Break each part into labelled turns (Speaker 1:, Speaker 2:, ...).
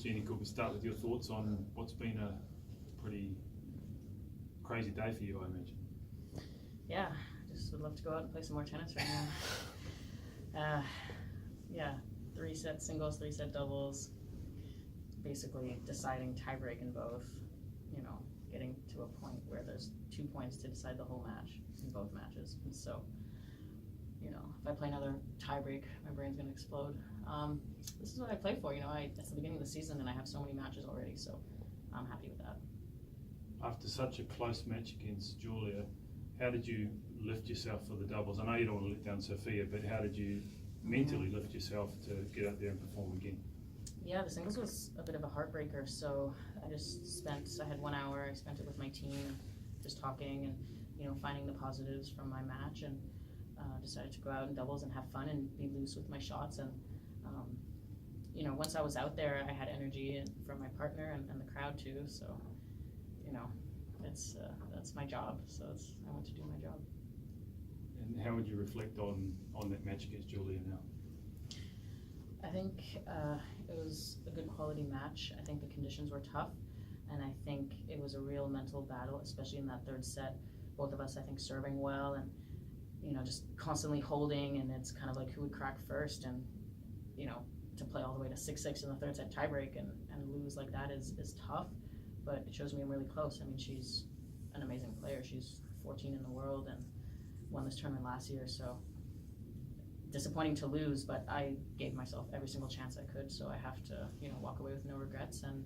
Speaker 1: Eugenie, could we start with your thoughts on what's been a pretty crazy day for you, I imagine?
Speaker 2: Yeah, just would love to go out and play some more tennis right now. Yeah, 3-set singles, 3-set doubles, basically deciding tiebreak in both, getting to a point where there's 2 points to decide the whole match in both matches. And so, if I play another tiebreak, my brain's going to explode. This is what I play for, it's the beginning of the season and I have so many matches already, so I'm happy with that.
Speaker 1: After such a close match against Julia, how did you lift yourself for the doubles? I know you don't want to let down Sophia, but how did you mentally lift yourself to get out there and perform again?
Speaker 2: Yeah, the singles was a bit of a heartbreaker, so I had 1 hour, I spent it with my team, just talking and, finding the positives from my match, and decided to go out in doubles and have fun and be loose with my shots. And, once I was out there, I had energy from my partner and the crowd too, so, that's my job, so I want to do my job.
Speaker 1: And how would you reflect on that match against Julia now?
Speaker 2: I think it was a good quality match. I think the conditions were tough, and I think it was a real mental battle, especially in that third set. Both of us, I think, serving well and, just constantly holding, and it's kind of like who would crack first, and, to play all the way to 6-6 in the third set tiebreak and lose like that is tough, but it shows me I'm really close. I mean, she's an amazing player. She's 14 in the world and won this tournament last year, so disappointing to lose, but I gave myself every single chance I could, so I have to, walk away with no regrets, and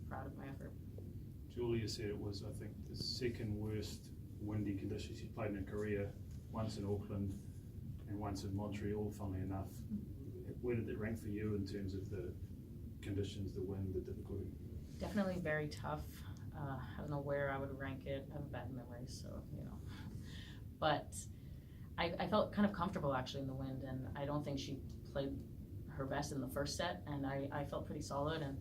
Speaker 2: proud of my effort.
Speaker 1: Julia said it was, I think, the second worst windy conditions she's played in her career, once in Auckland and once in Montreal, funnily enough. Where did it rank for you in terms of the conditions, the wind, the difficulty?
Speaker 2: Definitely very tough. I don't know where I would rank it. I have a bad memory, so, But I felt kind of comfortable actually in the wind, and I don't think she played her best in the first set, and I felt pretty solid, and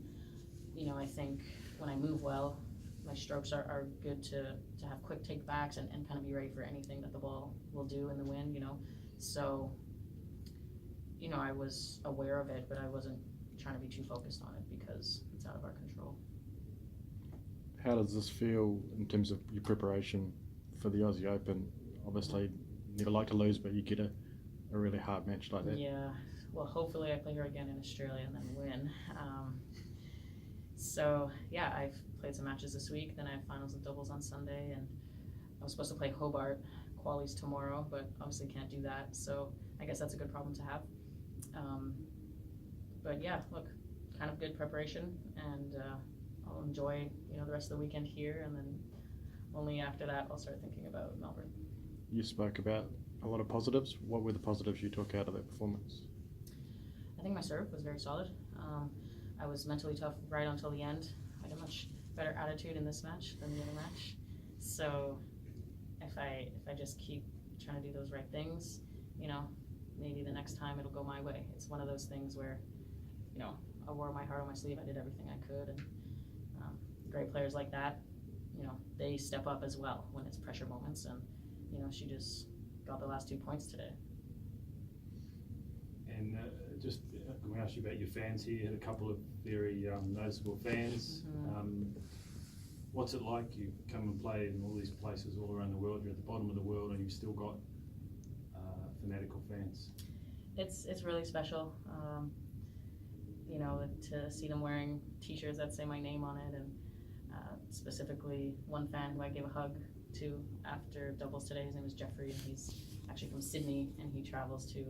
Speaker 2: I think when I move well, my strokes are good to have quick take backs and kind of be ready for anything that the ball will do in the wind, so I was aware of it, but I wasn't trying to be too focused on it because it's out of our control.
Speaker 3: How does this feel in terms of your preparation for the Aussie Open? Obviously never like to lose, but you get a really hard match like that.
Speaker 2: Yeah, well, hopefully I play her again in Australia and then win. So yeah, I've played some matches this week, then I have finals and doubles on Sunday, and I was supposed to play Hobart qualies tomorrow, but obviously can't do that, so I guess that's a good problem to have. But yeah, look, kind of good preparation, and I'll enjoy the rest of the weekend here, and then only after that I'll start thinking about Melbourne.
Speaker 3: You spoke about a lot of positives. What were the positives you took out of that performance?
Speaker 2: I think my serve was very solid. I was mentally tough right until the end. I had a much better attitude in this match than the other match. So if I just keep trying to do those right things, maybe the next time it'll go my way. It's one of those things where, I wore my heart on my sleeve. I did everything I could, and great players like that, they step up as well when it's pressure moments, and she just got the last 2 points today.
Speaker 1: And just I'm going to ask you about your fans here. You had a couple of very noticeable fans. What's it like? You come and play in all these places all around the world. You're at the bottom of the world, and you've still got fanatical fans.
Speaker 2: It's really special. To see them wearing T-shirts that say my name on it, and specifically one fan who I gave a hug to after doubles today. His name is Jeffrey, and he's actually from Sydney, and he travels to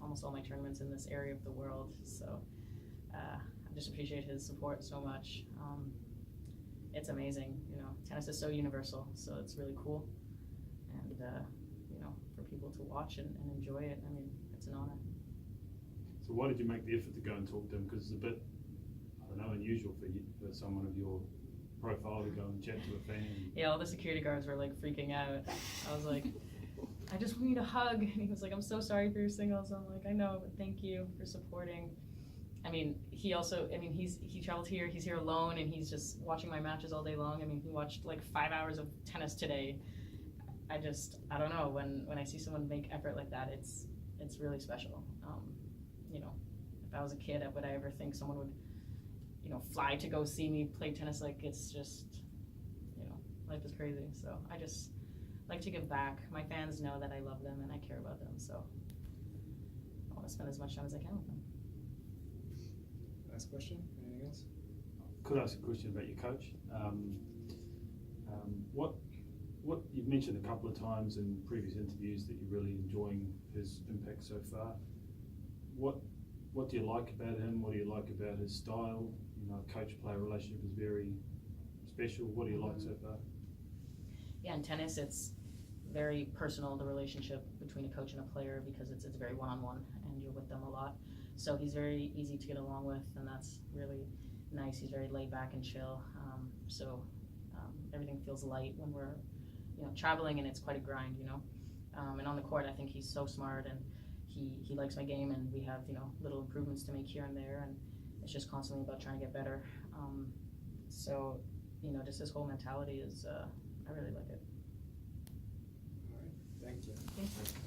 Speaker 2: almost all my tournaments in this area of the world. So I just appreciate his support so much. It's amazing. Tennis is so universal, so it's really cool. And for people to watch and enjoy it, I mean, it's an honor.
Speaker 1: So why did you make the effort to go and talk to him? Because it's a bit, I don't know, unusual for someone of your profile to go and chat to a fan.
Speaker 2: Yeah, all the security guards were like freaking out. I was like, I just want you to hug. And he was like, I'm so sorry for your singles. I'm like, I know, but thank you for supporting. I mean, he traveled here, he's here alone, and he's just watching my matches all day long. I mean, he watched like 5 hours of tennis today. I don't know, when I see someone make effort like that, it's really special. If I was a kid, would I ever think someone would you know, fly to go see me play tennis. Like, it's just, you know, life is crazy. So I just like to give back. My fans know that I love them and I care about them, so I want to spend as much time as I can with them.
Speaker 4: Last question, anything else?
Speaker 1: Could I ask a question about your coach? What you've mentioned a couple of times in previous interviews that you're really enjoying his impact so far. What do you like about him? What do you like about his style? You know, coach-player relationship is very special. What do you like so far?
Speaker 2: Yeah, in tennis, it's very personal, the relationship between a coach and a player, because it's very one-on-one and you're with them a lot. So he's very easy to get along with, and that's really nice. He's very laid back and chill. Everything feels light when we're, you know, traveling, and it's quite a grind, you know. And on the court, I think he's so smart, and he likes my game, and we have, you know, little improvements to make here and there, and it's just constantly about trying to get better. So, you know, just his whole mentality is, I really like it.
Speaker 4: All right, thank you.
Speaker 2: Thank you.